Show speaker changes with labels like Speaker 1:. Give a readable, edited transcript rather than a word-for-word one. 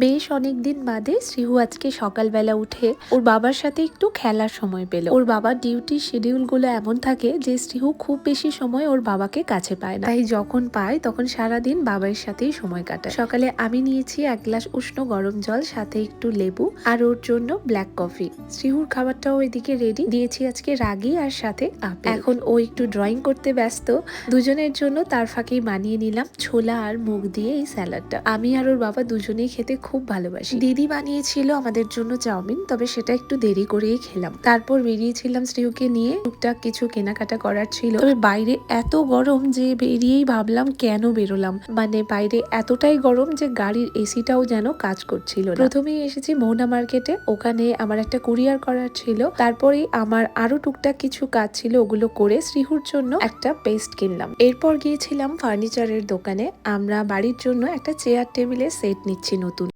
Speaker 1: বেশ অনেকদিন বাদে শ্রীহু আজকে সকালবেলা উঠে ওর বাবার সাথে একটু খেলার সময় পেল। ওর বাবার ডিউটি শিডিউল গুলো এমন থাকে যে শ্রীহু খুব বেশি সময় ওর বাবাকে কাছে পায় না, তাই যখন পায় তখন সারাদিন বাবার সাথেই সময় কাটায়। সকালে আমি নিয়েছি 1 গ্লাস উষ্ণ গরম জল, সাথে একটু লেবু আর ওর জন্য ব্ল্যাক কফি। শ্রীহুর খাবারটাও এদিকে রেডি, দিয়েছি আজকে রাগি আর সাথে আপেল। এখন ও একটু ড্রয়িং করতে ব্যস্ত। দুজনের জন্য তার ফাঁকেই বানিয়ে নিলাম ছোলা আর মুগ দিয়ে এই স্যালাডটা। আমি আর ওর বাবা দুজনেই খেতে খুব ভালোবাসি। দিদি বানিয়েছিল আমাদের জন্য চাউমিন, তবে সেটা একটু দেরি করেই খেলাম। তারপর বেরিয়েছিলাম শ্রীহুকে নিয়ে, টুকটাক কিছু কেনাকাটা করার ছিল। তবে বাইরে এত গরম যে বেরিয়েই ভাবলাম কেন বেরোলাম, মানে বাইরে এতটাই গরম যে গাড়ির এসিটাও যেন কাজ করছিল না। প্রথমেই এসেছি মোহনা মার্কেটে, ওখানে আমার একটা কুরিয়ার করার ছিল। তারপরে আমার আরো টুকটাক কিছু কাজ ছিল, ওগুলো করে শ্রীহুর জন্য একটা পেস্ট কিনলাম। এরপর গিয়েছিলাম ফার্নিচারের দোকানে। আমরা বাড়ির জন্য একটা চেয়ার টেবিলের সেট নিচ্ছি নতুন।